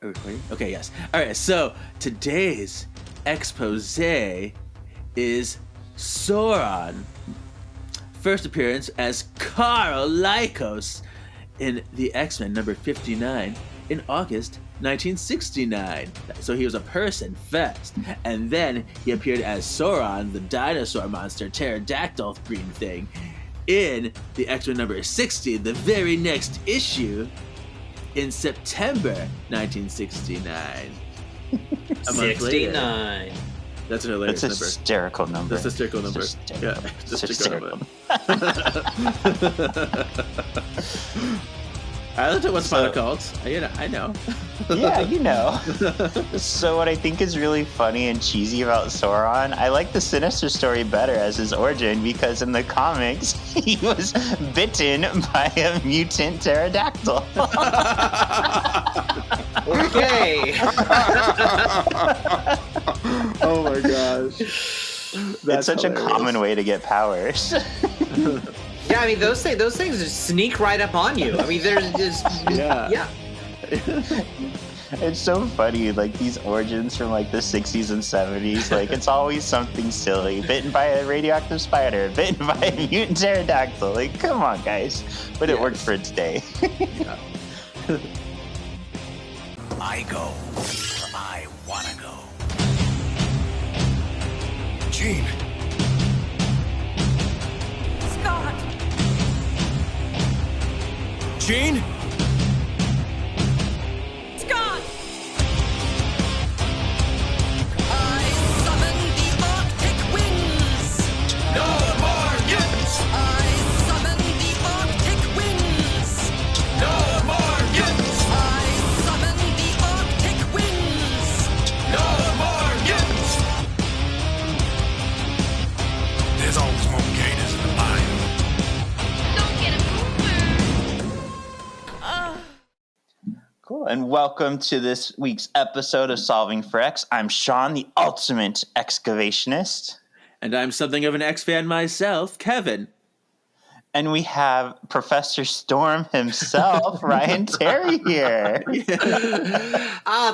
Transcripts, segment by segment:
Recording? Okay, yes. All right, so today's expose is Sauron. First appearance as Carl Lycos in the X-Men number 59 in August 1969. So he was a person first, and then he appeared as Sauron, the dinosaur monster, pterodactyl green thing, in the X-Men number 60, the very next issue, in September 1969. A month later. 69. That's an hilarious number. That's a hysterical number. That's a hysterical number. Hysterical. Yeah, just Hysterical. I looked at what's final called. I know. Yeah, you know. So what I think is really funny and cheesy about Sauron, I like the Sinister story better as his origin because in the comics, he was bitten by a mutant pterodactyl. Okay. Oh my gosh. It's such a common way to get powers. Yeah, I mean those things just sneak right up on you. I mean, there's just yeah. It's so funny, like these origins from like the 60s and 70s, like it's always something silly. Bitten by a radioactive spider, bitten by a mutant pterodactyl. Like, come on, guys. But it worked for its day. Yeah. I go where I wanna go. Gene. Scott! Gene? Scott! I summon the Arctic winds! No more mutants! I summon the Arctic winds! No more mutants! I summon the Arctic winds! No more mutants! There's always more gators in the bayou. Don't get a Cool. And welcome to this week's episode of Solving for X. I'm Shawn, the ultimate excavationist. And I'm something of an X fan myself, Kevin. And we have Professor Storm himself, Ryan Terry here.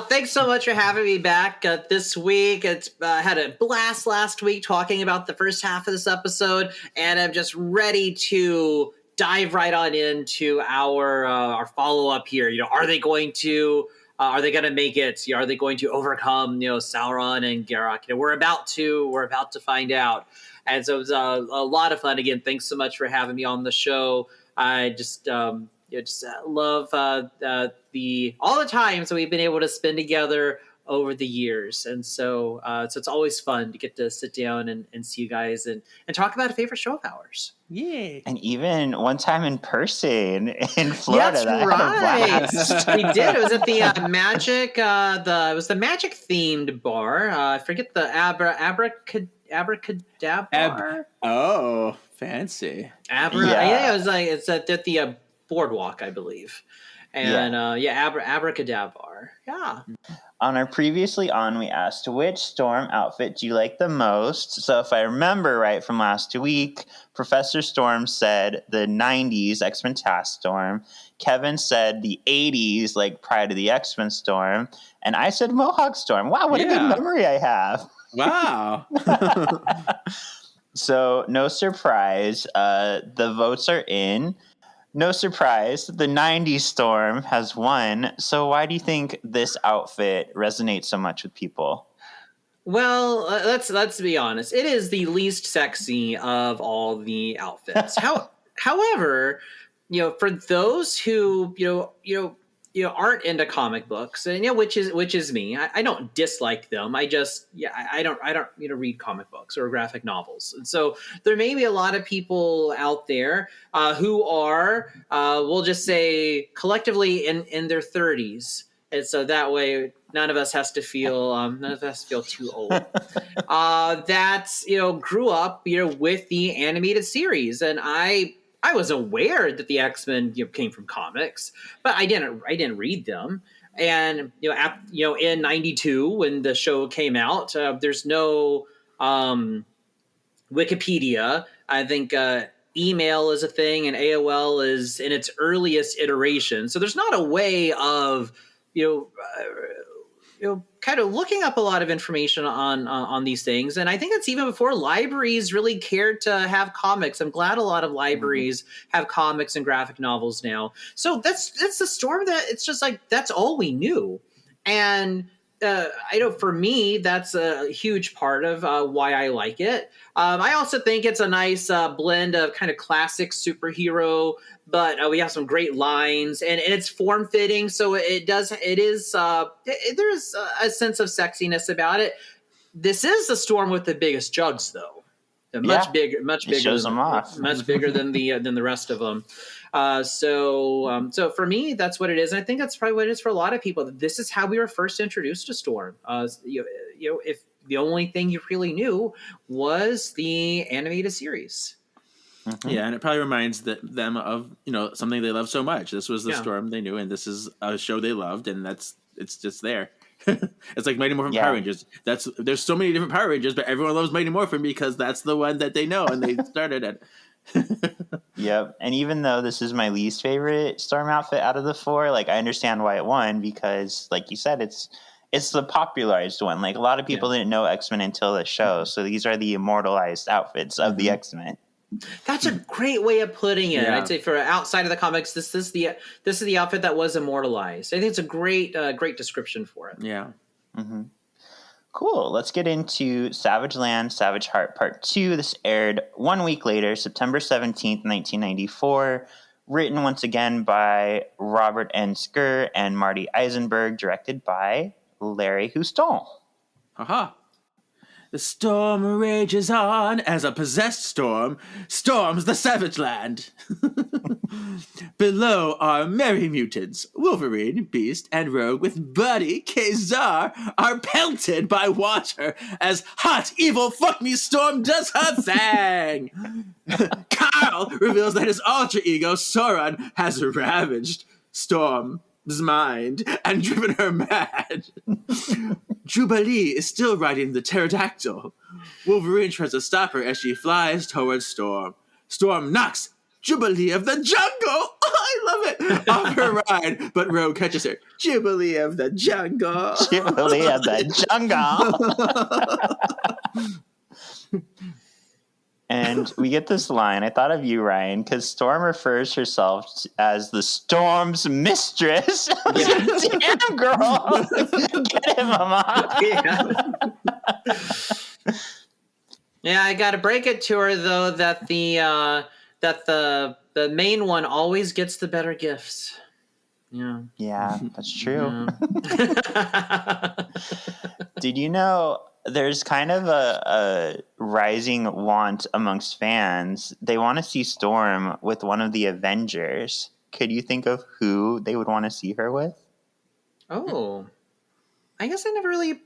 Thanks so much for having me back this week. It's had a blast last week talking about the first half of this episode, and I'm just ready to dive right on into our follow-up here. You know, are they going to make it? Are they going to overcome, Sauron and Garrock? We're about to find out. And so it was a lot of fun. Again, thanks so much for having me on the show. I just love all the times that we've been able to spend together over the years. And so it's always fun to get to sit down and see you guys and talk about a favorite show of ours. Yay. And even one time in person in Florida. That's right. We did. It was at the Magic. It was the Magic themed bar. I forget the Abracadabra. Oh, fancy. Yeah, it was like it's at the boardwalk, I believe. And Abracadabra. Yeah. On our previously on, we asked which Storm outfit do you like the most? So if I remember right from last week, Professor Storm said the 90s X-Men Task Storm. Kevin said the 80s, like Pride of the X-Men Storm. And I said Mohawk Storm. Wow, what a good memory I have. Wow. So no surprise, the votes are in. No surprise, the 90s Storm has won. So why do you think this outfit resonates so much with people? Well, let's be honest. It is the least sexy of all the outfits. However, for those who aren't into comic books, and which is me. I don't dislike them. I just I don't read comic books or graphic novels, and so there may be a lot of people out there who are we'll just say collectively in their 30s, and so that way none of us has to feel too old. That grew up with the animated series, and I was aware that the X-Men came from comics, but I didn't read them. And in '92 when the show came out, there's no Wikipedia. I think email is a thing, and AOL is in its earliest iteration. So there's not a way of kind of looking up a lot of information on these things, and I think that's even before libraries really cared to have comics. I'm glad a lot of libraries have comics and graphic novels now. So that's the Storm that it's just like that's all we knew, and I know for me that's a huge part of why I like it. I also think it's a nice blend of kind of classic superhero, but we have some great lines, and it's form fitting. So there's a sense of sexiness about it. This is the Storm with the biggest jugs, though. Much bigger, It shows them off. much bigger than the rest of them. So for me, that's what it is, and I think that's probably what it is for a lot of people. This is how we were first introduced to Storm. If the only thing you really knew was the animated series. Yeah, and it probably reminds them of something they love so much. This was the Storm they knew, and this is a show they loved, and it's just there. It's like Mighty Morphin Power Rangers. There's so many different Power Rangers, but everyone loves Mighty Morphin because that's the one that they know and they started it. Yep. And even though this is my least favorite Storm outfit out of the four, like I understand why it won because, like you said, it's the popularized one. Like a lot of people didn't know X-Men until the show, so these are the immortalized outfits of the X-Men. That's a great way of putting it. Yeah. I'd say for outside of the comics, this is the outfit that was immortalized. I think it's a great description for it. Yeah. Mm-hmm. Cool. Let's get into Savage Land, Savage Heart Part 2. This aired 1 week later, September 17th, 1994. Written once again by Robert N. Skur and Marty Eisenberg. Directed by Larry Houston. Haha. The storm rages on as a possessed storm storms the Savage Land. Below are merry mutants. Wolverine, Beast, and Rogue with Buddy, Kazar are pelted by water as hot, evil fuck me Storm does her thing. Carl reveals that his alter ego, Sauron, has ravaged Storm's mind and driven her mad. Jubilee is still riding the pterodactyl. Wolverine tries to stop her as she flies towards Storm. Storm knocks Jubilee of the jungle, I love it, off her ride, but Rogue catches her. Jubilee of the jungle. Jubilee of the jungle. And we get this line. I thought of you, Ryan, because Storm refers herself as the Storm's mistress. Damn, girl. Get him, Mama. Yeah, I got to break it to her, though, that the main one always gets the better gifts. Yeah, that's true. Yeah. Did you know there's kind of a rising want amongst fans? They want to see Storm with one of the Avengers. Could you think of who they would want to see her with? Oh, I guess I never really.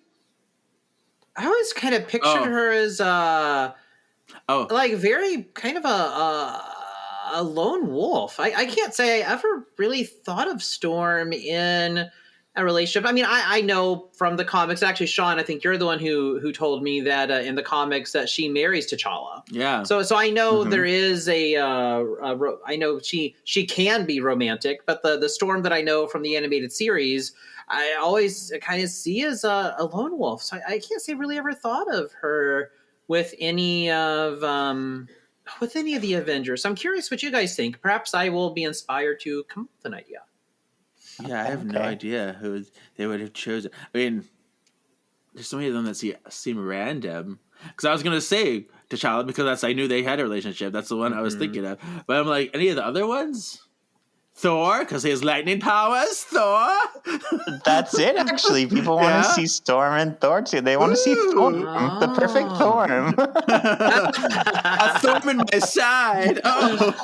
I always kind of pictured her as like very kind of a lone wolf. I can't say I ever really thought of Storm in a relationship. I mean, I know from the comics, actually, Sean, I think you're the one who told me that in the comics that she marries T'Challa. Yeah. So I know there is I know she can be romantic, but the Storm that I know from the animated series, I always kind of see as a lone wolf. So I can't say really ever thought of her with any of the Avengers. So I'm curious what you guys think. Perhaps I will be inspired to come up with an idea. Yeah, I have no idea who they would have chosen. I mean, there's so many of them that seem random. Because I was going to say T'Challa because I knew they had a relationship. That's the one I was thinking of. But I'm like, any of the other ones? Thor, because he has lightning powers. Thor. That's it, actually. People want to see Storm and Thor, too. They want to see Storm, the perfect Storm. A thorn in my side. Oh.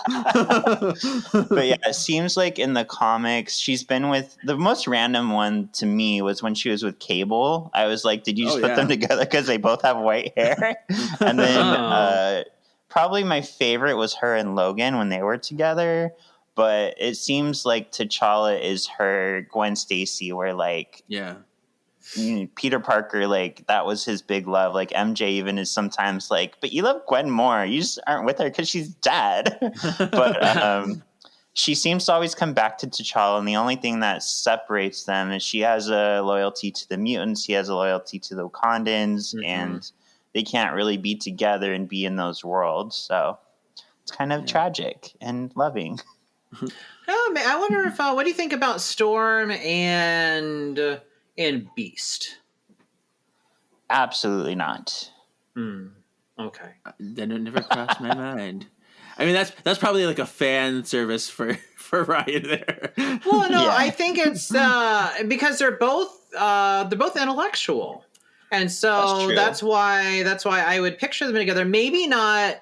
But yeah, it seems like in the comics, she's been with... The most random one to me was when she was with Cable. I was like, did you just put them together because they both have white hair? And then probably my favorite was her and Logan when they were together. But it seems like T'Challa is her Gwen Stacy, where like Peter Parker, like that was his big love. Like MJ even is sometimes like, but you love Gwen more. You just aren't with her because she's dead. But she seems to always come back to T'Challa, and the only thing that separates them is she has a loyalty to the mutants, he has a loyalty to the Wakandans, and they can't really be together and be in those worlds. So it's kind of tragic and loving. Oh man, I wonder if what do you think about Storm and Beast? Absolutely not. Okay. That never crossed my mind. I mean, that's probably like a fan service for Ryan there. Well, no, Yeah. I think it's because they're both intellectual, and so That's true. that's why I would picture them together. Maybe not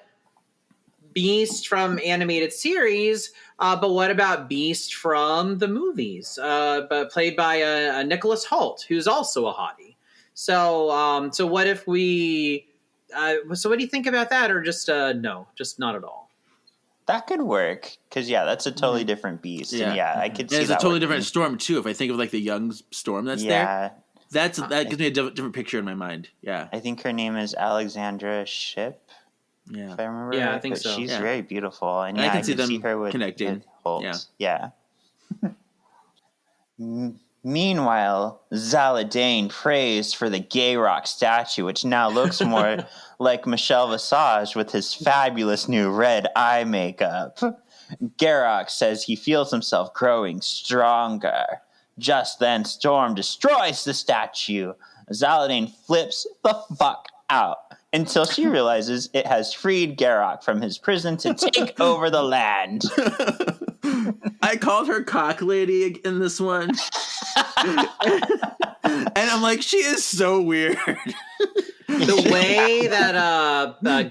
Beast from animated series, but what about Beast from the movies? But played by a Nicholas Hoult, who's also a hottie. So so what if we? So what do you think about that, or just no, just not at all? That could work, because that's a totally different beast. And I could see And it's that a totally working. different Storm too. If I think of like the young Storm that's there, that gives me a different picture in my mind. Yeah, I think her name is Alexandra Shipp. yeah, If I remember Yeah, I right, think but so. she's Yeah. very beautiful, and I I can can see them see her with connecting. with Holt. Yeah. Meanwhile, Zaladane prays for the Gay Rock statue, which now looks more like Michelle Visage with his fabulous new red eye makeup. Garrock says he feels himself growing stronger. Just then, Storm destroys the statue. Zaladane flips the fuck out until she realizes it has freed Garrock from his prison to take over the land. I called her cock lady in this one. And I'm like, she is so weird. The way that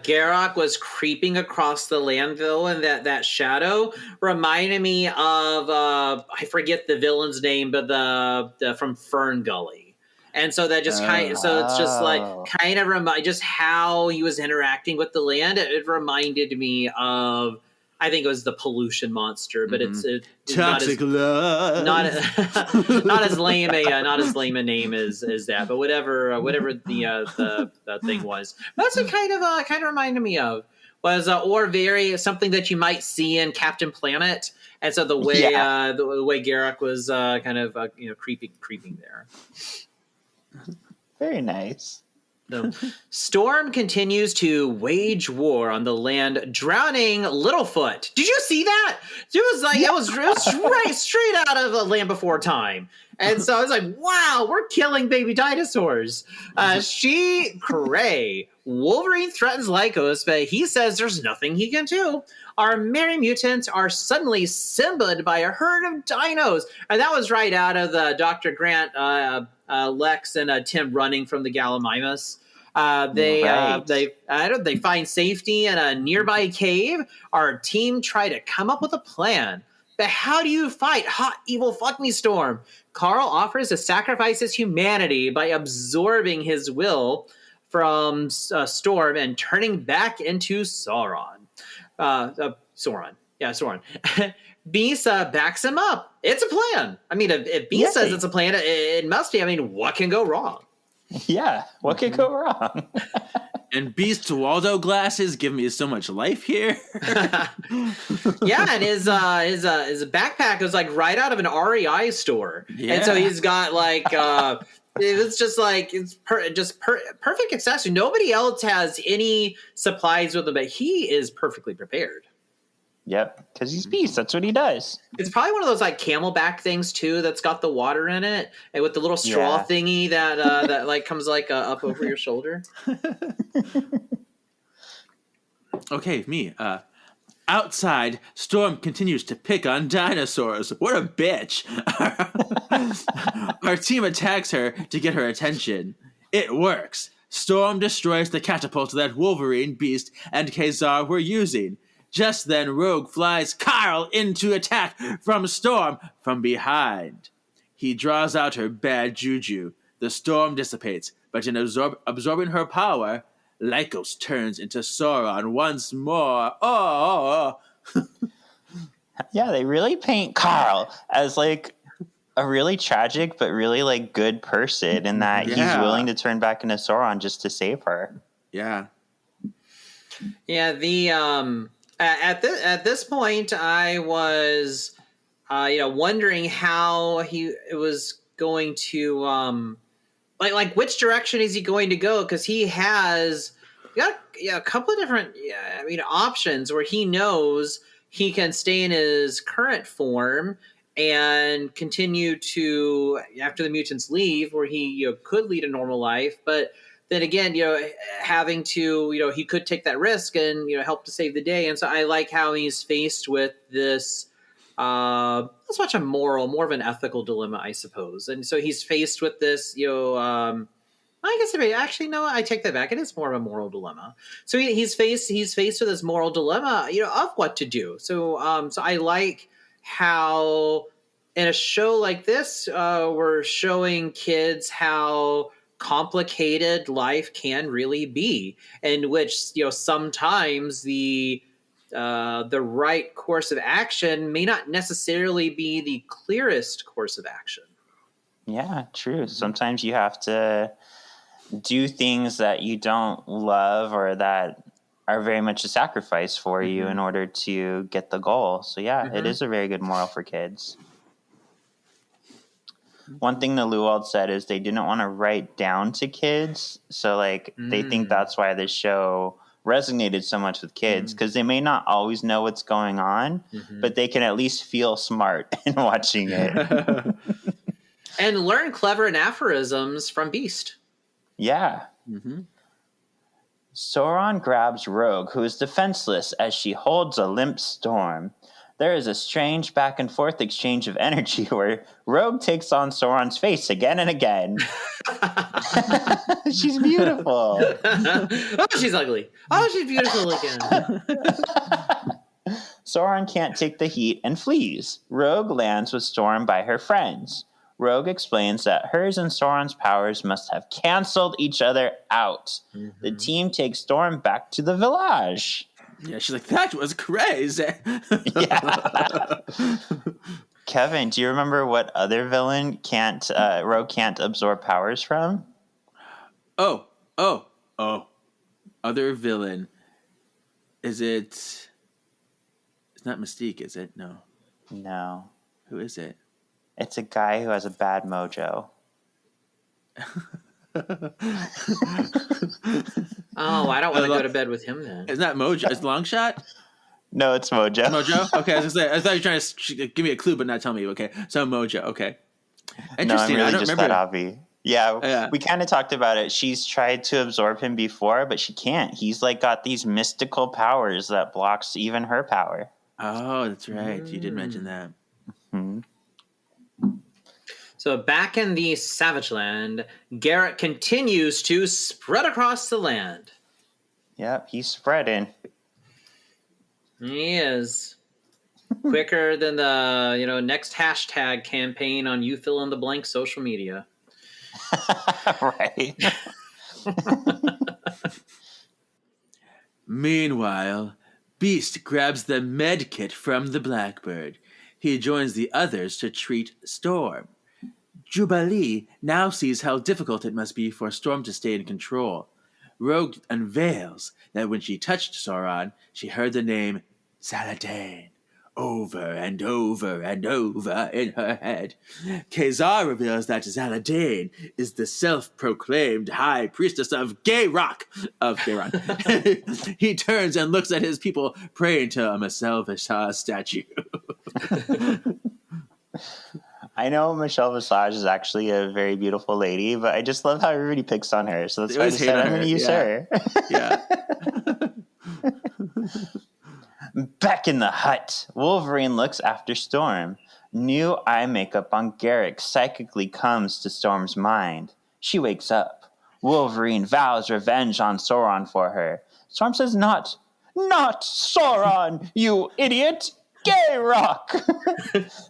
Garrock was creeping across the land, though, and that shadow reminded me of I forget the villain's name, but the from Fern Gully. And so that just it's just like kind of remind just how he was interacting with the land. It reminded me of, I think it was the pollution monster, but it's Toxic love. not as lame a name as that, but whatever the thing was. That's what kind of reminded me of was or very something that you might see in Captain Planet. And so the way the way Garrock was creeping there. Very nice. So, Storm continues to wage war on the land, drowning Littlefoot. Did you see that? It was like it was right straight out of a Land Before Time. And so I was like, wow, we're killing baby dinosaurs. Wolverine threatens Lycos, but he says there's nothing he can do. Our merry mutants are suddenly simbaed by a herd of dinos. And that was right out of the Dr. Grant, Lex, and Tim running from the Gallimimus. They find safety in a nearby cave. Our team try to come up with a plan. But how do you fight hot, evil fuck me Storm? Carl offers to sacrifice his humanity by absorbing his will from Storm and turning back into Sauron. Sauron. Beast backs him up. It's a plan. I mean, if Beast says it's a plan, it must be. I mean, what can go wrong? Yeah, what could go wrong? And Beast's Waldo glasses give me so much life here. Yeah, and his backpack was like right out of an REI store, and so he's got like it's just like it's perfect accessory. Nobody else has any supplies with him, but he is perfectly prepared. Yep, because he's Beast. That's what he does. It's probably one of those like camelback things too that's got the water in it, and with the little straw thingy that that like comes like up over your shoulder. Okay, me. Outside, Storm continues to pick on dinosaurs. What a bitch. Our team attacks her to get her attention. It works. Storm destroys the catapult that Wolverine, Beast, and Kazar were using. Just then, Rogue flies Carl into attack from Storm from behind. He draws out her bad juju. The storm dissipates, but in absorbing her power, Lycos turns into Sauron once more. Oh! Yeah, they really paint Carl as like a really tragic but really like good person in that he's willing to turn back into Sauron just to save her. Yeah. Yeah, At this point, I was, wondering how he was going to, like which direction is he going to go? Because he has got a couple of different, options where he knows he can stay in his current form and continue to after the mutants leave, where he could lead a normal life, but then again, having to, he could take that risk and help to save the day. And so I like how he's faced with this. Not so much a moral, more of an ethical dilemma, I suppose. And so he's faced with this, I guess actually no, I take that back. It is more of a moral dilemma. So he's faced with this moral dilemma, of what to do. So so I like how in a show like this, we're showing kids how complicated life can really be, in which sometimes the right course of action may not necessarily be the clearest course of action. Yeah, true. Sometimes you have to do things that you don't love or that are very much a sacrifice for you in order to get the goal. So yeah, it is a very good moral for kids. One thing that Luwald said is they didn't want to write down to kids. So like they think that's why this show resonated so much with kids, because they may not always know what's going on, but they can at least feel smart in watching it. And learn clever aphorisms from Beast. Yeah. Sauron grabs Rogue, who is defenseless as she holds a limp Storm. There is a strange back and forth exchange of energy where Rogue takes on Sauron's face again and again. She's beautiful. Oh, she's ugly. Oh, she's beautiful again. Sauron can't take the heat and flees. Rogue lands with Storm by her friends. Rogue explains that hers and Sauron's powers must have canceled each other out. The team takes Storm back to the village. Yeah, she's like, that was crazy. Yeah. Kevin, do you remember what other villain Rogue can't absorb powers from? Oh. Other villain. Is it... It's not Mystique, is it? No. No. Who is it? It's a guy who has a bad mojo. Oh, I don't want to go to bed with him then. It's not Mojo. It's Longshot? No, it's Mojo. Mojo? Okay, I was gonna say, I thought you were trying to give me a clue, but not tell me. Okay, so Mojo. Okay, interesting. No, I'm really I don't just remember. that obvi. Yeah, we kind of talked about it. She's tried to absorb him before, but she can't. He's like got these mystical powers that blocks even her power. Oh, that's right. You did mention that. So back in the Savage Land, Garrett continues to spread across the land. Yep, he's spreading. He is. Quicker than the next hashtag campaign on you fill in the blank social media. Right. Meanwhile, Beast grabs the med kit from the Blackbird. He joins the others to treat Storm. Jubilee now sees how difficult it must be for Storm to stay in control. Rogue unveils that when she touched Sauron, she heard the name Saladin over and over and over in her head. Khazar reveals that Saladin is the self-proclaimed high priestess of Gayrock. He turns and looks at his people praying to a Michelle Visage statue. I know Michelle Visage is actually a very beautiful lady, but I just love how everybody picks on her. So that's why I decided I'm going to use her. Yeah. Back in the hut, Wolverine looks after Storm. New eye makeup on Garrick psychically comes to Storm's mind. She wakes up. Wolverine vows revenge on Sauron for her. Storm says, Not Sauron, you idiot! Gayrock!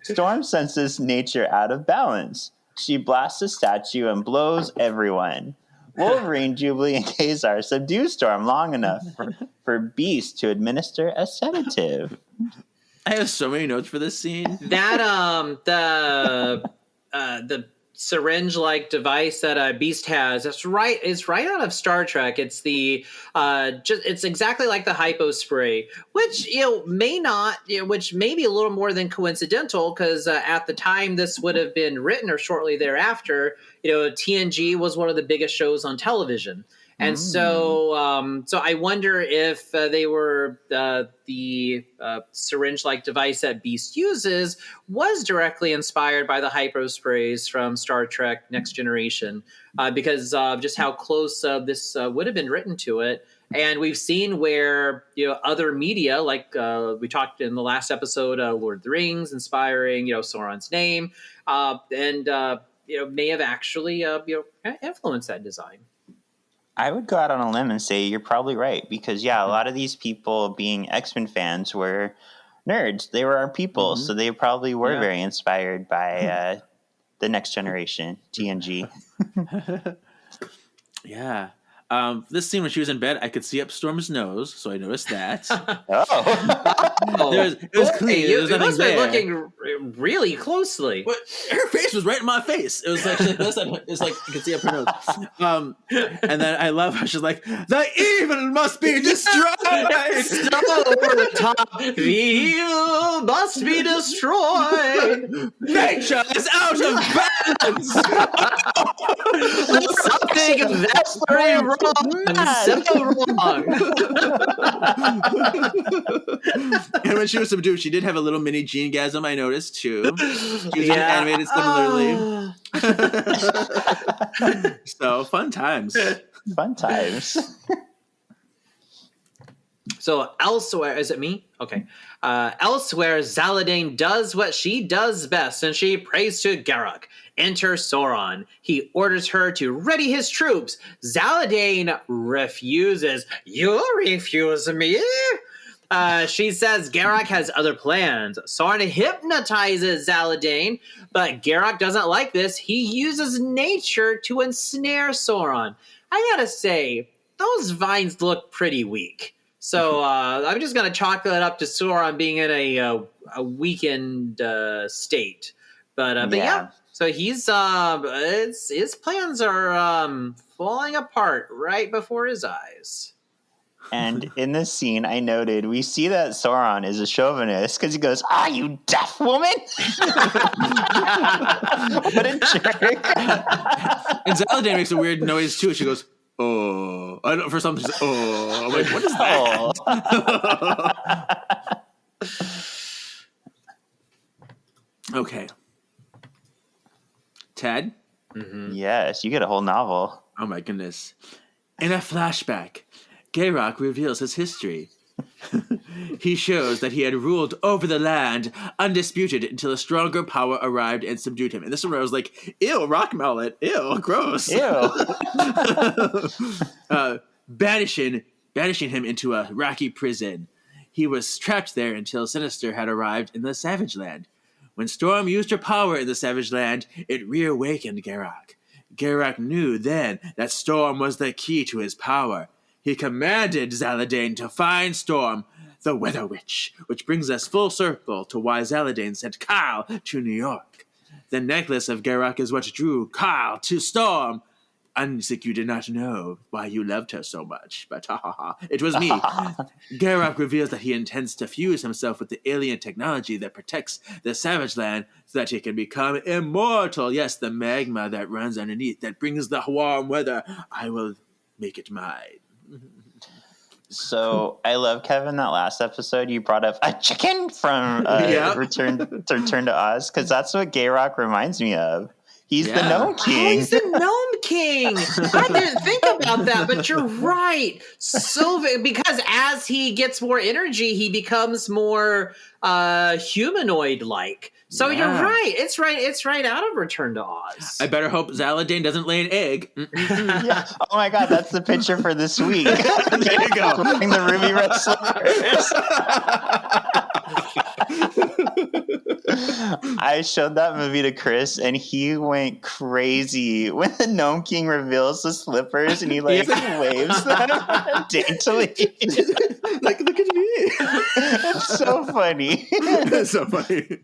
Storm senses nature out of balance. She blasts the statue and blows everyone. Wolverine, Jubilee, and Khazar subdue Storm long enough for Beast to administer a sedative. I have so many notes for this scene. That the syringe-like device that Beast has. It's right out of Star Trek. It's the it's exactly like the hypo spray, which which may be a little more than coincidental, because at the time this would have been written, or shortly thereafter, TNG was one of the biggest shows on television. And so I wonder if they were the syringe-like device that Beast uses was directly inspired by the hypo sprays from Star Trek Next Generation, because of just how close this would have been written to it. And we've seen where other media, like we talked in the last episode, Lord of the Rings, inspiring Sauron's name, and may have actually influenced that design. I would go out on a limb and say you're probably right, because, a lot of these people being X-Men fans were nerds. They were our people, so they probably were very inspired by the Next Generation, TNG. Yeah. This scene when she was in bed, I could see up Storm's nose, so I noticed that. It was clean. You must have been looking really closely. But her face was right in my face. It was like it's like you could see up her nose. And then I love how she's like, "The evil must be destroyed." So over the top, the evil must be destroyed. Nature is out of balance. Something that's very wrong. So wrong. And when she was subdued, she did have a little mini gene-gasm, I noticed, too. She was animated similarly. So, fun times. Fun times. So, elsewhere, is it me? Okay. Elsewhere, Zaladane does what she does best, and she prays to Garak. Enter Sauron. He orders her to ready his troops. Zaladane refuses. You refuse me? She says Garak has other plans. Sauron hypnotizes Zaladane, but Garak doesn't like this. He uses nature to ensnare Sauron. I gotta say, those vines look pretty weak. So I'm just going to chalk that up to Sauron being in a weakened state. But yeah. So he's his plans are falling apart right before his eyes. And in this scene, I noted we see that Sauron is a chauvinist because he goes, "Ah, you deaf woman!" What a jerk! And Zaladane makes a weird noise too. She goes, "Oh," I don't. For some reason, "Oh," I'm like, "What is that?" Okay. Ted? Yes, you get a whole novel. Oh my goodness. In a flashback, Garak reveals his history. He shows that he had ruled over the land undisputed until a stronger power arrived and subdued him. And this is where I was like, ew, rock mallet. Ew, gross. Ew. Banishing him into a rocky prison. He was trapped there until Sinister had arrived in the Savage Land. When Storm used her power in the Savage Land, it reawakened Garak. Garak knew then that Storm was the key to his power. He commanded Zaladane to find Storm, the Weather Witch, which brings us full circle to why Zaladane sent Kyle to New York. The necklace of Garak is what drew Kyle to Storm. Unsik, you did not know why you loved her so much, but it was me. Garak reveals that he intends to fuse himself with the alien technology that protects the Savage Land so that he can become immortal. Yes, the magma that runs underneath, that brings the warm weather. I will make it mine. So I love, Kevin, that last episode you brought up a chicken from Return to Oz, because that's what Garak reminds me of. He's the Gnome King. Oh, he's the Gnome King. I didn't think about that, but you're right. So because as he gets more energy, he becomes more humanoid-like. So you're right. It's right out of Return to Oz. I better hope Zaladane doesn't lay an egg. Yeah. Oh my God, that's the picture for this week. There you go. Wearing the ruby red slippers. I showed that movie to Chris, and he went crazy when the Gnome King reveals the slippers, and he waves them daintily. Like, look at me. It's so funny. It's so funny.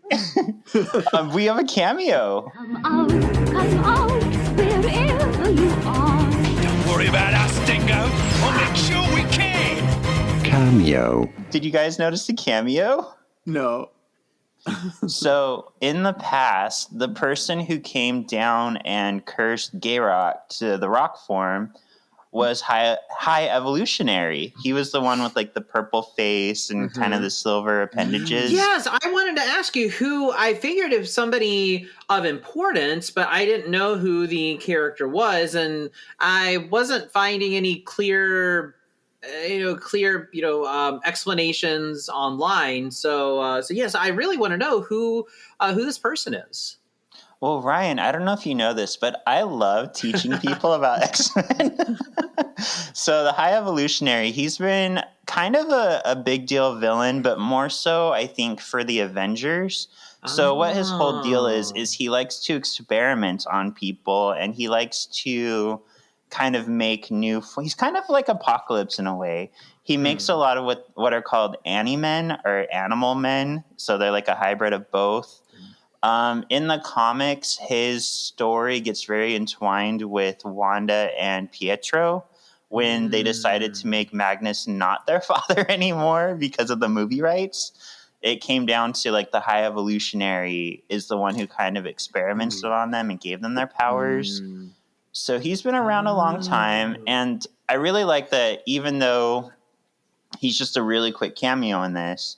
We have a cameo. Come out, 'cause out wherever you are. Don't worry about us, Dingo. We'll make sure we can. Cameo. Did you guys notice the cameo? No. So, in the past, the person who came down and cursed Gayrock to the rock form was high evolutionary. He was the one with like the purple face and kind of the silver appendages. Yes, I wanted to ask you who. I figured if somebody of importance, but I didn't know who the character was, and I wasn't finding any clear explanations online. So yes, I really want to know who this person is. Well, Ryan, I don't know if you know this, but I love teaching people about X-Men. So the High Evolutionary, he's been kind of a big deal villain, but more so, I think, for the Avengers. So what his whole deal is he likes to experiment on people, and he likes to kind of make he's kind of like Apocalypse in a way. He makes a lot of what are called Ani-Men or animal men. So they're like a hybrid of both. In the comics, his story gets very entwined with Wanda and Pietro when they decided to make Magnus not their father anymore because of the movie rights. It came down to like the High Evolutionary is the one who kind of experimented on them and gave them their powers. So he's been around a long time, and I really like that even though he's just a really quick cameo in this,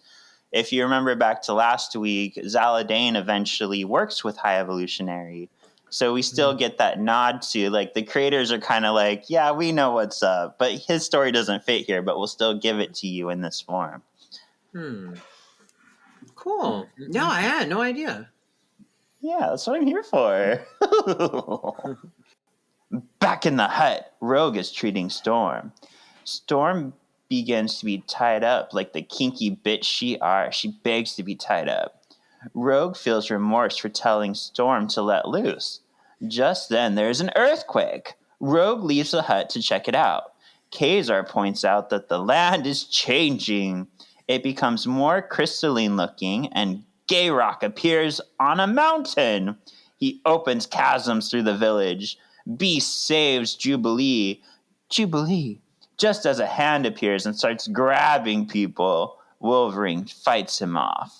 if you remember back to last week, Zaladane eventually works with High Evolutionary. So we still get that nod to, like, the creators are kind of like, yeah, we know what's up, but his story doesn't fit here, but we'll still give it to you in this form. Cool. No, I had no idea. Yeah, that's what I'm here for. Back in the hut, Rogue is treating Storm. Storm begins to be tied up like the kinky bitch she begs to be tied up. Rogue feels remorse for telling Storm to let loose. Just then, there's an earthquake. Rogue leaves the hut to check it out. Kazar points out that the land is changing. It becomes more crystalline looking, and Gayrock appears on a mountain. He opens chasms through the village. Beast saves Jubilee. Just as a hand appears and starts grabbing people, Wolverine fights him off.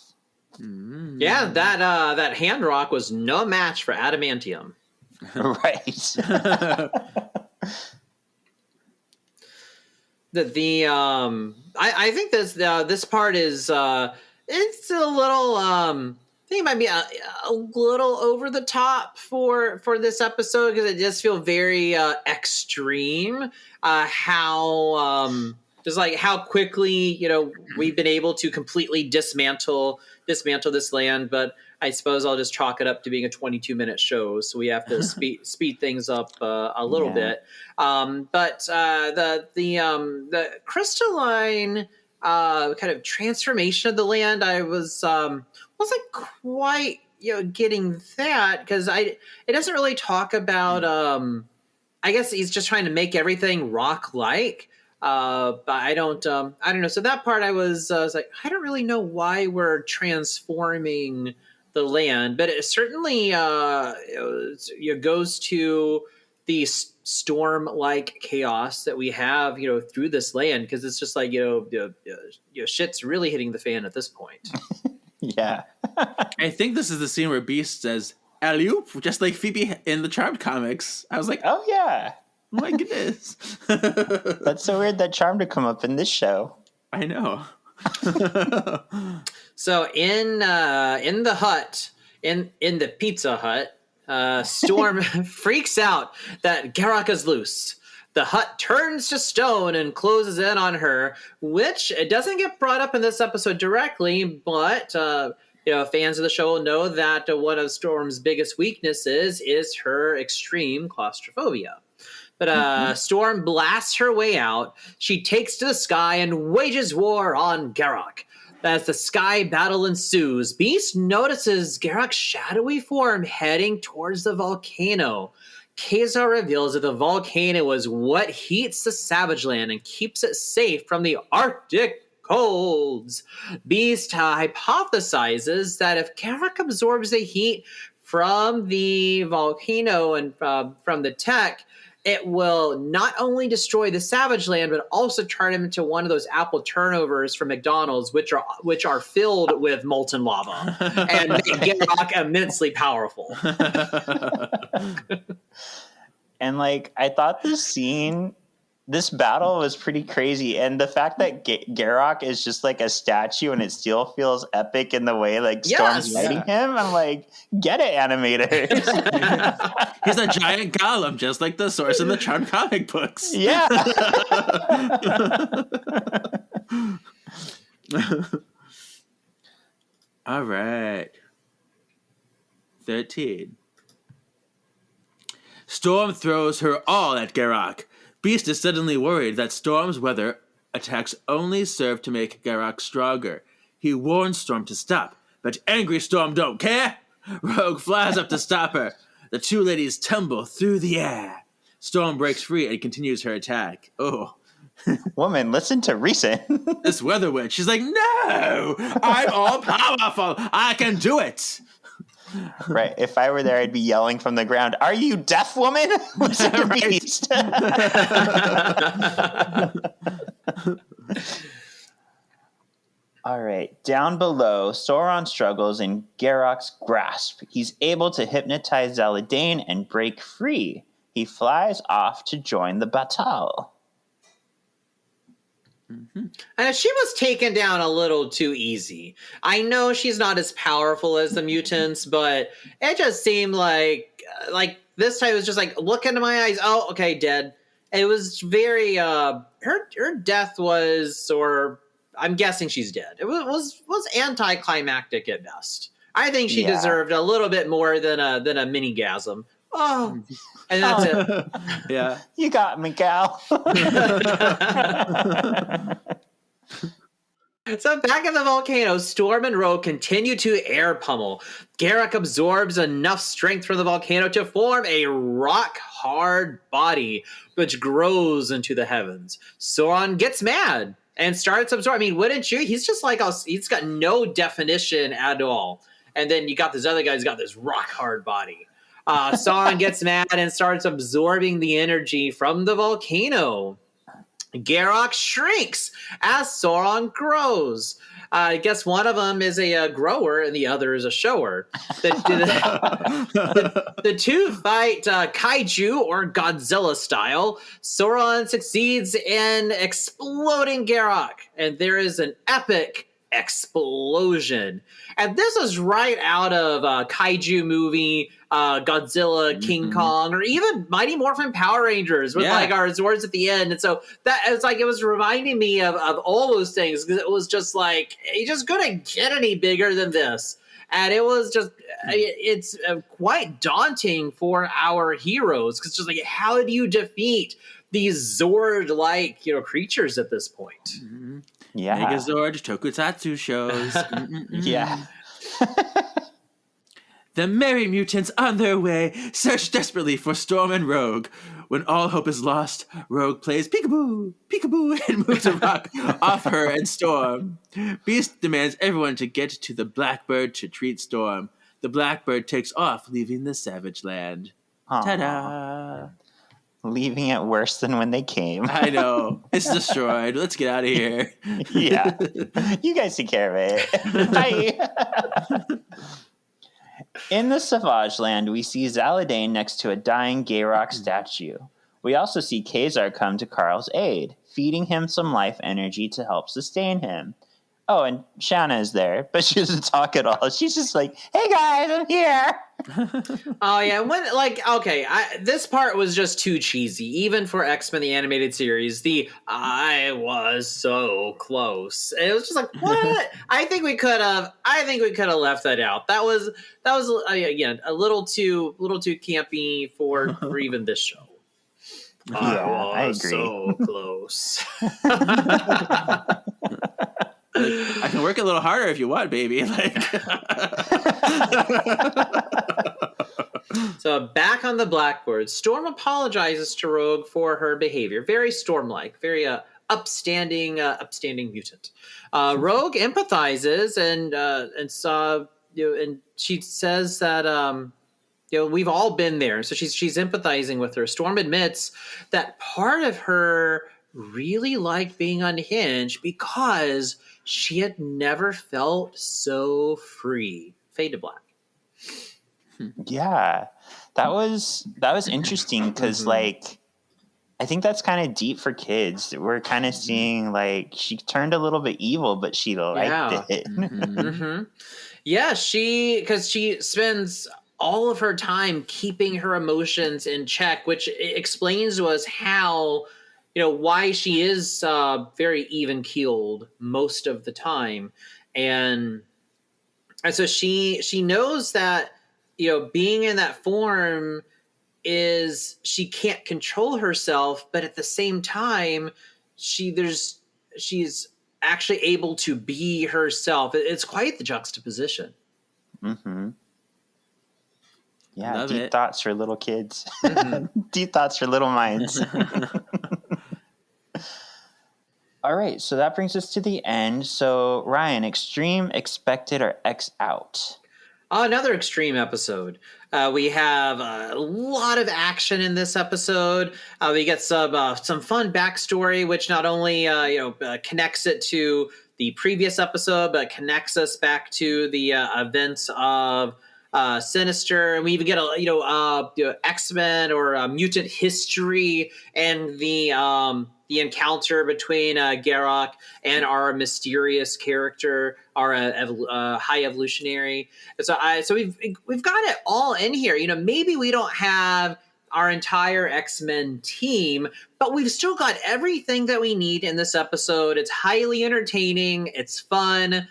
Yeah, that hand rock was no match for adamantium. Right. I think this part is it's a little I think it might be a little over the top for this episode because it does feel very extreme. Just like how quickly we've been able to completely dismantle this land, but I suppose I'll just chalk it up to being a 22-minute show, so we have to speed things up a little bit. But the crystalline kind of transformation of the land, I wasn't quite getting that because it doesn't really talk about. I guess he's just trying to make everything rock-like. But I don't know. So that part I was like, I don't really know why we're transforming the land, but it certainly goes to the storm-like chaos that we have, through this land. Cause it's just like, shit's really hitting the fan at this point. Yeah. I think this is the scene where Beast says, alley-oop, just like Phoebe in the Charmed comics. I was like, Oh, yeah. my goodness. That's so weird that Charmed to come up in this show. I know. So in the hut, in the Pizza Hut, Storm freaks out that Gayrock is loose. The hut turns to stone and closes in on her, which it doesn't get brought up in this episode directly, but fans of the show will know that one of Storm's biggest weaknesses is her extreme claustrophobia. But Storm blasts her way out. She takes to the sky and wages war on Gayrock. As the sky battle ensues, Beast notices Gayrock's shadowy form heading towards the volcano. Kazar reveals that the volcano is what heats the Savage Land and keeps it safe from the Arctic colds. Beast hypothesizes that if Gayrock absorbs the heat from the volcano and from the tech, it will not only destroy the Savage Land, but also turn him into one of those apple turnovers from McDonald's, which are filled with molten lava and make Garrock immensely powerful. And like, I thought this battle was pretty crazy, and the fact that Garrock is just like a statue and it still feels epic in the way like Storm's fighting him. I'm like, get it, animators. He's a giant golem, just like the source in the Charm comic books. Yeah. All right. 13. Storm throws her all at Garrock. Beast is suddenly worried that Storm's weather attacks only serve to make Garrock stronger. He warns Storm to stop, but angry Storm don't care. Rogue flies up to stop her. The two ladies tumble through the air. Storm breaks free and continues her attack. Oh. Woman, listen to Reason. This weather witch, she's like, no! I'm all powerful! I can do it! Right. If I were there, I'd be yelling from the ground, "Are you deaf, woman? Listen to Beast." All right. Down below, Sauron struggles in Garrock's grasp. He's able to hypnotize Zaladane and break free. He flies off to join the battle. And she was taken down a little too easy. I know she's not as powerful as the mutants, but it just seemed like this time it was just like, look into my eyes. Oh, okay, dead. It was very her death was, or I'm guessing she's dead. It was anticlimactic at best. I think she deserved a little bit more than a mini-gasm. Oh, and that's it. Yeah. You got me, gal. So back in the volcano, Storm and Rogue continue to air pummel. Garrock absorbs enough strength from the volcano to form a rock-hard body, which grows into the heavens. Sauron gets mad and starts absorbing. I mean, wouldn't you? He's just like, he's got no definition at all. And then you got this other guy who's got this rock-hard body. Sauron gets mad and starts absorbing the energy from the volcano. Garrock shrinks as Sauron grows. I guess one of them is a grower and the other is a shower. The two fight kaiju or Godzilla style. Sauron succeeds in exploding Garrock, and there is an epic explosion. And this is right out of a kaiju movie, Godzilla, King Kong, or even Mighty Morphin Power Rangers with like our swords at the end. And so that it's like it was reminding me of all those things, because it was just like you just couldn't get any bigger than this. And it was just it's quite daunting for our heroes, because just like, how do you defeat these Zord-like creatures at this point? Mm-hmm. Yeah. Megazord Tokusatsu shows. Yeah. The merry mutants on their way search desperately for Storm and Rogue. When all hope is lost, Rogue plays peekaboo, peekaboo, and moves a rock off her and Storm. Beast demands everyone to get to the Blackbird to treat Storm. The Blackbird takes off, leaving the Savage Land. Aww. Ta-da! Leaving it worse than when they came. I know. It's destroyed. Let's get out of here. Yeah. You guys take care of it. Bye. In the Savage Land, we see Zaladane next to a dying Garrock statue. We also see Khazar come to Carl's aid, feeding him some life energy to help sustain him. Oh, and Shanna is there, but she doesn't talk at all. She's just like, "Hey guys, I'm here." Oh yeah, this part was just too cheesy, even for X-Men the animated series. I was so close. It was just like, what? I think we could have left that out. That was again a little too campy for even this show. I agree. So close. I can work a little harder if you want, baby. So back on the Blackbird, Storm apologizes to Rogue for her behavior. Very Storm-like, very upstanding mutant. Rogue empathizes and she says that we've all been there. So she's empathizing with her. Storm admits that part of her really liked being unhinged because she had never felt so free. Fade to black. Yeah, that was interesting because like I think that's kind of deep for kids. We're kind of seeing like she turned a little bit evil, but she liked it. Yeah, because she spends all of her time keeping her emotions in check, which explains to us how, why she is very even keeled most of the time, and so she knows that being in that form is she can't control herself, but at the same time she's actually able to be herself. It's quite the juxtaposition. Yeah, Love deep it. thoughts for little kids. Deep thoughts for little minds. All right, so that brings us to the end. So Ryan, extreme, expected, or X out? Another extreme episode. We have a lot of action in this episode. We get some fun backstory, which not only connects it to the previous episode, but connects us back to the events of Sinister. And we even get X-Men or mutant history and the encounter between Garrock and our mysterious character, our high evolutionary. And so we've got it all in here. Maybe we don't have our entire X-Men team, but we've still got everything that we need in this episode. It's highly entertaining. It's fun.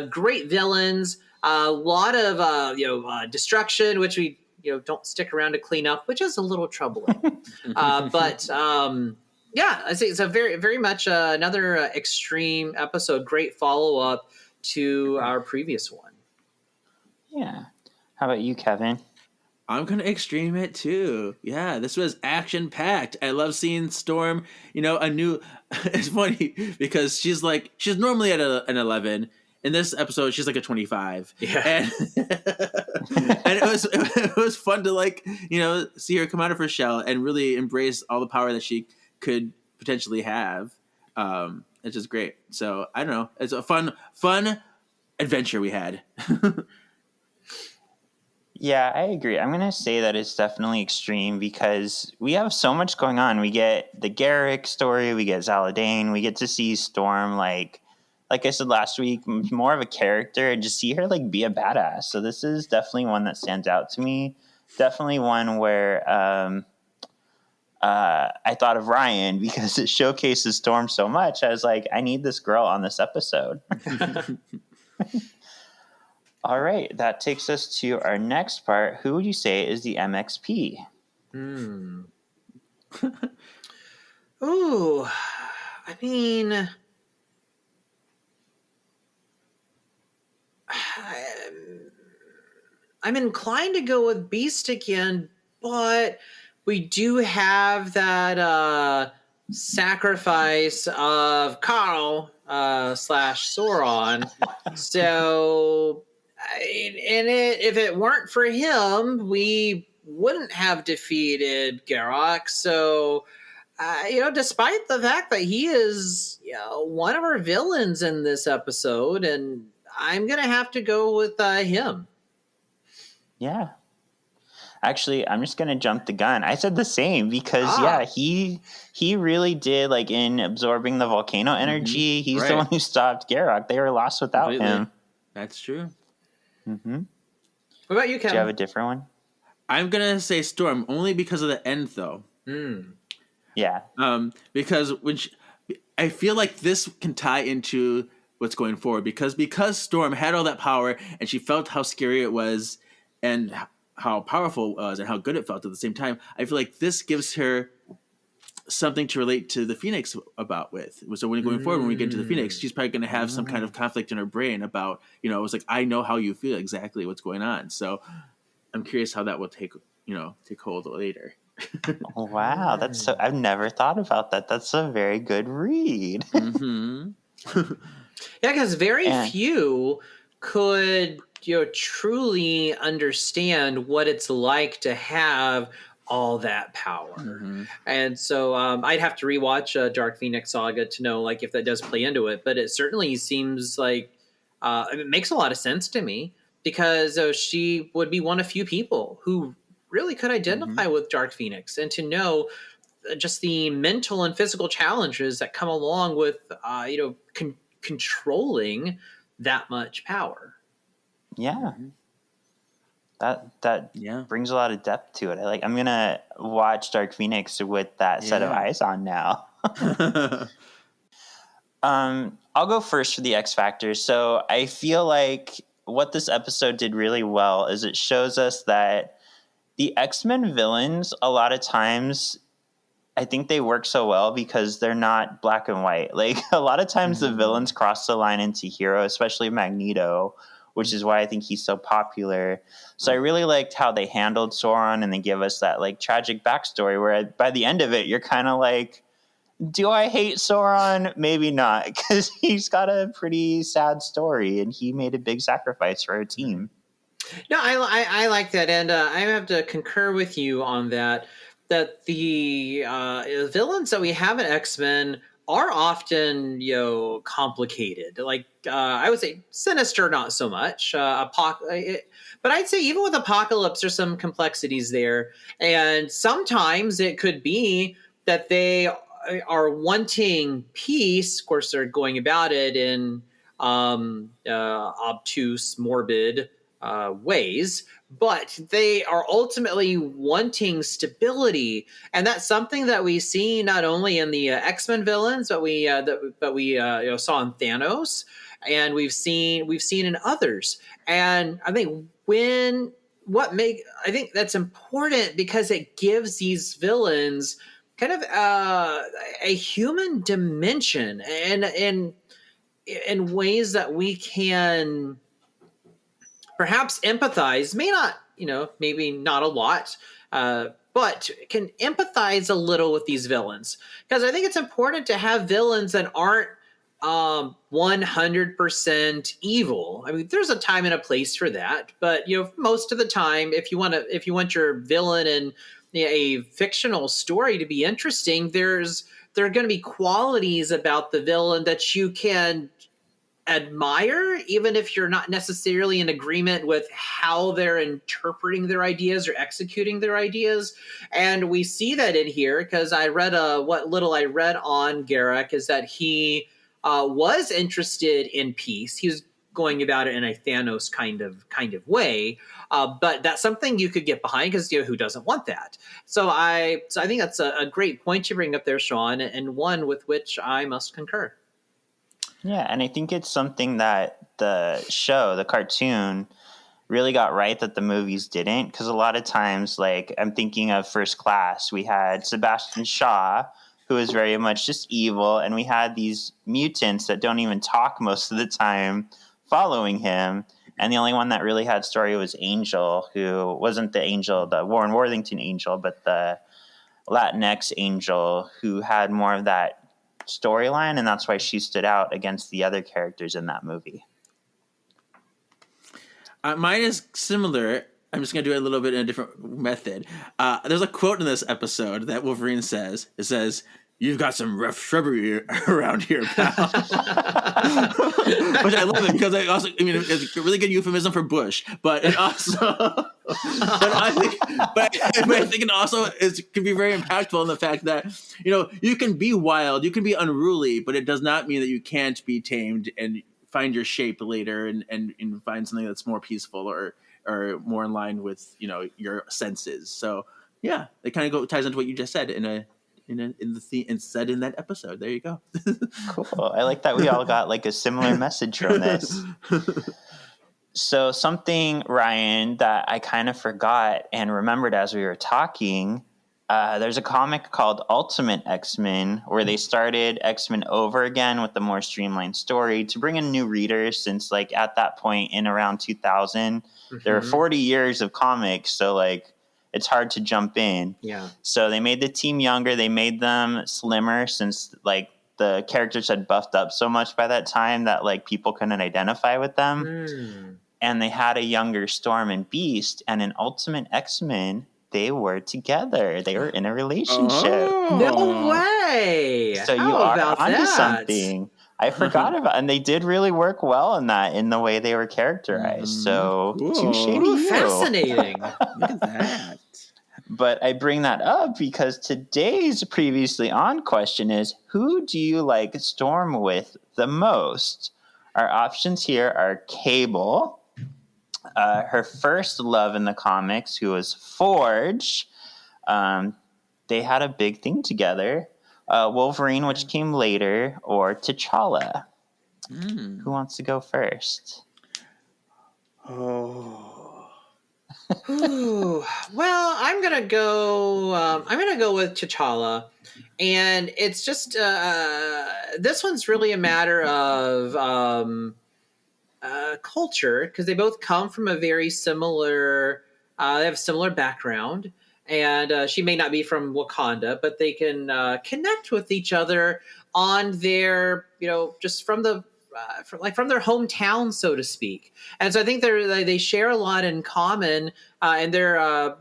Great villains. A lot of destruction, which we don't stick around to clean up, which is a little troubling. But I say it's a very, very much another extreme episode. Great follow up to our previous one. Yeah. How about you, Kevin? I'm gonna extreme it too. Yeah, this was action packed. I love seeing Storm. A new. It's funny because she's normally at an 11. In this episode, she's like a 25. Yeah, and it was fun to see her come out of her shell and really embrace all the power that she could potentially have. It's just great. So I don't know. It's a fun adventure we had. Yeah, I agree. I'm going to say that it's definitely extreme because we have so much going on. We get the Garrick story, we get Zaladane, we get to see Storm, like I said last week, more of a character and just see her be a badass. So this is definitely one that stands out to me. Definitely one where I thought of Ryan because it showcases Storm so much. I was like, I need this girl on this episode. All right, that takes us to our next part. Who would you say is the MXP? Ooh, I mean, I'm inclined to go with Beast again, but we do have that sacrifice of Carl / Sauron. So, if it weren't for him, we wouldn't have defeated Garrock. So, despite the fact that he is one of our villains in this episode, and I'm going to have to go with him. Yeah. Actually, I'm just going to jump the gun. I said the same because, he really did, in absorbing the volcano energy. He's the one who stopped Garrock. They were lost without him. That's true. Mm-hmm. What about you, Kevin? Do you have a different one? I'm going to say Storm, only because of the end, though. Yeah. Because I feel like this can tie into what's going forward. Because Storm had all that power and she felt how scary it was and how powerful it was and how good it felt at the same time, I feel like this gives her something to relate to the Phoenix about with. So when going forward, when we get into the Phoenix, she's probably going to have some kind of conflict in her brain about, it's like, I know how you feel, exactly what's going on. So I'm curious how that will take hold later. Oh, wow. That's I've never thought about that. That's a very good read. Yeah, because very few could truly understand what it's like to have all that power. And so I'd have to rewatch Dark Phoenix Saga to know like if that does play into it, but it certainly seems like it makes a lot of sense to me because she would be one of few people who really could identify with Dark Phoenix and to know just the mental and physical challenges that come along with controlling that much power. Yeah. That Yeah. brings a lot of depth to it. I'm gonna watch Dark Phoenix with that set of eyes on now. I'll go first for the X Factor. So I feel like what this episode did really well is it shows us that the X-Men villains, a lot of times, I think they work so well because they're not black and white. Like a lot of times the villains cross the line into hero, especially Magneto, which is why I think he's so popular. So I really liked how they handled Sauron and they give us that like tragic backstory where by the end of it, you're kind of like, do I hate Sauron? Maybe not, because he's got a pretty sad story and he made a big sacrifice for our team. No, I like that, and I have to concur with you on that. That the villains that we have in X-Men are often complicated. Like I would say, Sinister not so much. But I'd say even with Apocalypse, there's some complexities there, and sometimes it could be that they are wanting peace. Of course, they're going about it in obtuse, morbid ways, but they are ultimately wanting stability, and that's something that we see not only in the X-Men villains, but we saw in Thanos, and we've seen in others. And I think I think that's important because it gives these villains kind of a human dimension, and in ways that we can perhaps empathize, maybe not a lot, but can empathize a little with these villains. Because I think it's important to have villains that aren't 100% evil. I mean, there's a time and a place for that, but most of the time, if you want your villain in a fictional story to be interesting, there are going to be qualities about the villain that you can admire, even if you're not necessarily in agreement with how they're interpreting their ideas or executing their ideas. And we see that in here because I read what little I read on Garak is that he was interested in peace. He was going about it in a Thanos kind of way, but that's something you could get behind because who doesn't want that? So I think that's a great point you bring up there, Shawn, and one with which I must concur. Yeah, and I think it's something that the show, the cartoon, really got right that the movies didn't. Because a lot of times, like I'm thinking of First Class, we had Sebastian Shaw, who is very much just evil, and we had these mutants that don't even talk most of the time following him. And the only one that really had story was Angel, who wasn't the Angel, the Warren Worthington Angel, but the Latinx Angel, who had more of that storyline, and that's why she stood out against the other characters in that movie. Mine is similar. I'm just going to do it a little bit in a different method. There's a quote in this episode that Wolverine says. It says, "You've got some rough shrubbery around here, pal." Which I love it because it's a really good euphemism for bush, but it also, I think it also can be very impactful in the fact that you can be wild, you can be unruly, but it does not mean that you can't be tamed and find your shape later and find something that's more peaceful or more in line with your senses. So yeah, it kind of ties into what you just said in said in that episode. There you go. Cool. I like that we all got like a similar message from this. So something, Ryan, that I kind of forgot and remembered as we were talking, there's a comic called Ultimate X-Men where they started X-Men over again with a more streamlined story to bring in new readers, since like at that point in around 2000, there were 40 years of comics. So like it's hard to jump in. Yeah. So they made the team younger. They made them slimmer, since like the characters had buffed up so much by that time that like people couldn't identify with them. And they had a younger Storm and Beast, and in Ultimate X-Men, they were together. They were in a relationship. No way. So How you are about onto that? something. I forgot about, and they did really work well in that, in the way they were characterized. So touche to you. Fascinating. Look at that. But I bring that up because today's previously on question is, who do you like Storm with the most? Our options here are Cable, her first love in the comics, who was Forge. They had a big thing together. Wolverine, which came later, or T'Challa. Who wants to go first? Ooh, well, I'm gonna go. I'm gonna go with T'Challa, and it's just this one's really a matter of culture, because they both come from a very similar. They have a similar background, and she may not be from Wakanda, but they can connect with each other on their, just from the. From their hometown, so to speak, and so I think they share a lot in common in their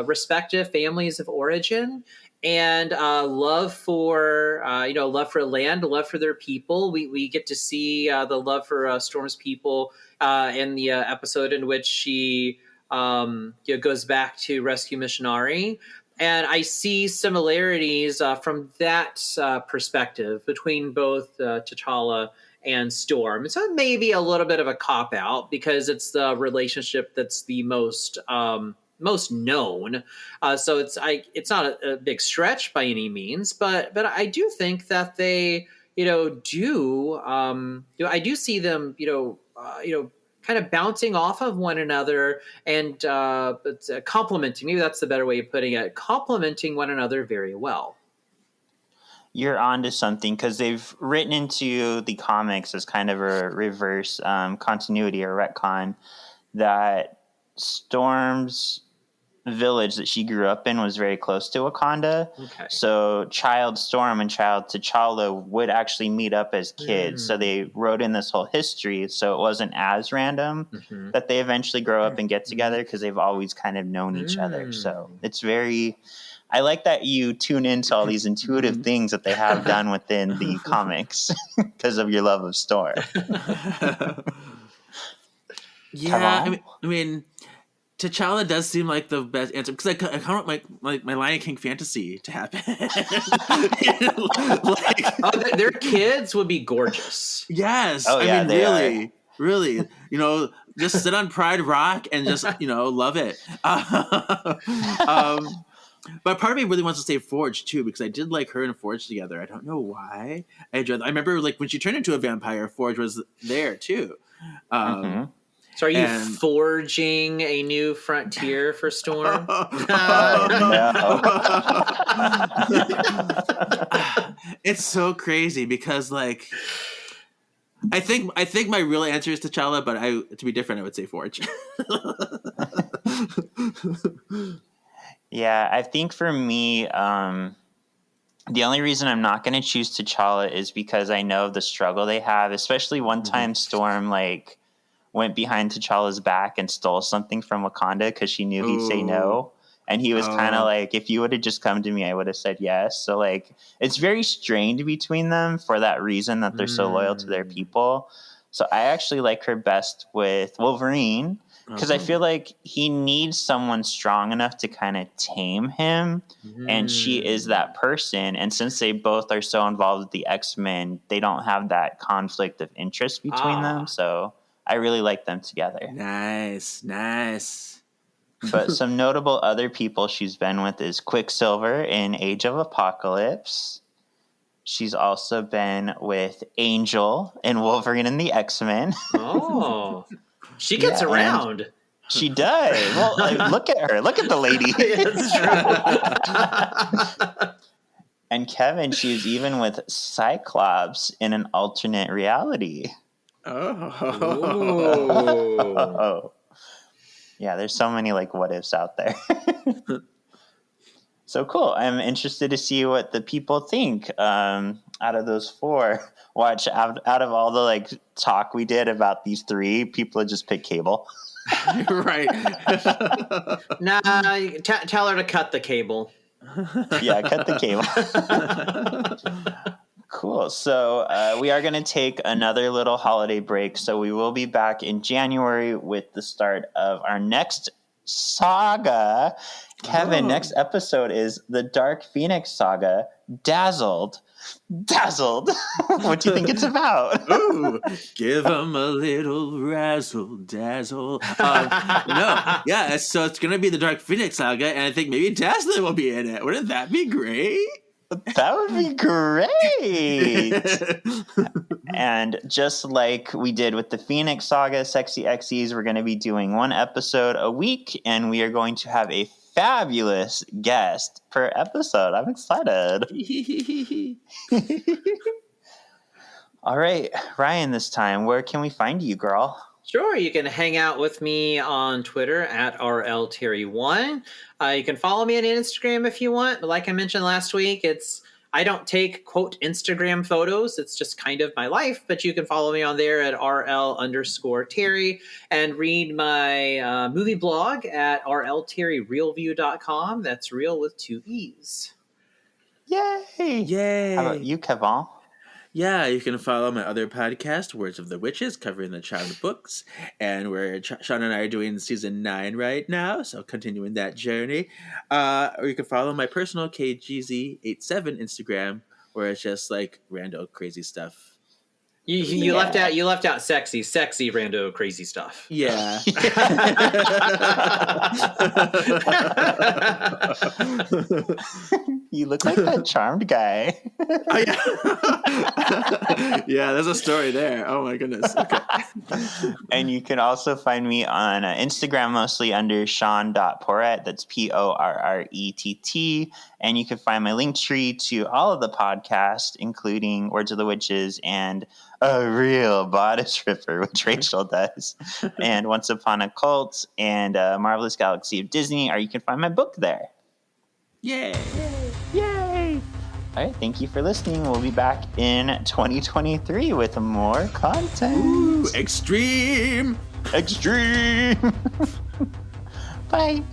respective families of origin, and love for love for land, love for their people. We get to see the love for Storm's people in the episode in which she goes back to rescue Missionary. And I see similarities from that perspective between both T'Challa and Storm. So it may be a little bit of a cop out because it's the relationship that's the most known. So it's not a big stretch by any means, but I do think that they I do see them kind of bouncing off of one another and complementing. Maybe that's the better way of putting it. Complementing one another very well. You're onto something, because they've written into the comics as kind of a reverse continuity or retcon that Storm's village that she grew up in was very close to Wakanda. Okay. So Child Storm and Child T'Challa would actually meet up as kids. So they wrote in this whole history, so it wasn't as random that they eventually grow up and get together, because they've always kind of known each other. So it's very... I like that you tune into all these intuitive things that they have done within the comics because of your love of Storm. Yeah, I mean, T'Challa does seem like the best answer, because I kind of want my Lion King fantasy to happen. Their kids would be gorgeous. Yes. Oh, yeah, I mean, really, just sit on Pride Rock and just, love it. But part of me really wants to say Forge too, because I did like her and Forge together. I don't know why. I remember like when she turned into a vampire, Forge was there too. So are you forging a new frontier for Storm? It's so crazy because like I think my real answer is T'Challa, but to be different, I would say Forge. Yeah, I think for me, the only reason I'm not going to choose T'Challa is because I know the struggle they have, especially one time Storm went behind T'Challa's back and stole something from Wakanda because she knew he'd say no. And he was kind of like, if you would have just come to me, I would have said yes. So like, it's very strained between them for that reason, that they're so loyal to their people. So I actually like her best with Wolverine, because I feel like he needs someone strong enough to kind of tame him, and she is that person. And since they both are so involved with the X-Men, they don't have that conflict of interest between them. So I really like them together. Nice. But some notable other people she's been with is Quicksilver in Age of Apocalypse. She's also been with Angel in Wolverine and the X-Men. Oh. She gets around. She does. Well, look at her. Look at the lady. It's true. And Kevin, she's even with Cyclops in an alternate reality. Oh. Yeah, there's so many like what ifs out there. So cool. I'm interested to see what the people think. out of those 4, watch out of all the like talk we did about these 3, people would just pick cable. Right. Nah, tell her to cut the cable. Yeah, cut the cable. Cool. So we are going to take another little holiday break. So we will be back in January with the start of our next saga. Kevin, next episode is the Dark Phoenix saga, Dazzled. What do you think it's about? Ooh, give them a little razzle dazzle. No, yeah. So it's gonna be the Dark Phoenix saga, and I think maybe Dazzler will be in it. Wouldn't that be great? That would be great. And just like we did with the Phoenix saga, Sexy Xyz, we're going to be doing 1 episode a week, and we are going to have a fabulous guest per episode. I'm excited. All right, Ryan, this time, where can we find you, girl? Sure, you can hang out with me on Twitter at RLTerry1. You can follow me on Instagram if you want. But like I mentioned last week, I don't take, quote, Instagram photos. It's just kind of my life. But you can follow me on there at RL_Terry and read my movie blog at RLTerryRealView.com. That's real with 2 E's. Yay! Yay! How about you, Kevin? Yeah, you can follow my other podcast, Words of the Witches, covering the child books. And Shawn and I are doing season 9 right now, so continuing that journey. Or you can follow my personal KGZ87 Instagram, where it's just like rando crazy stuff. You left out sexy rando crazy stuff. Yeah. You look like that Charmed guy. Oh, yeah. Yeah, there's a story there. Oh my goodness. Okay. And you can also find me on Instagram, mostly under Shawn.Porrett. That's Porrett. And you can find my link tree to all of the podcasts, including Words of the Witches and A Real Bodice Ripper, which Rachel does, and Once Upon a Cult, and Marvelous Galaxy of Disney, or you can find my book there. Yay! Yay! All right, thank you for listening. We'll be back in 2023 with more content. Ooh, extreme! Extreme! Bye.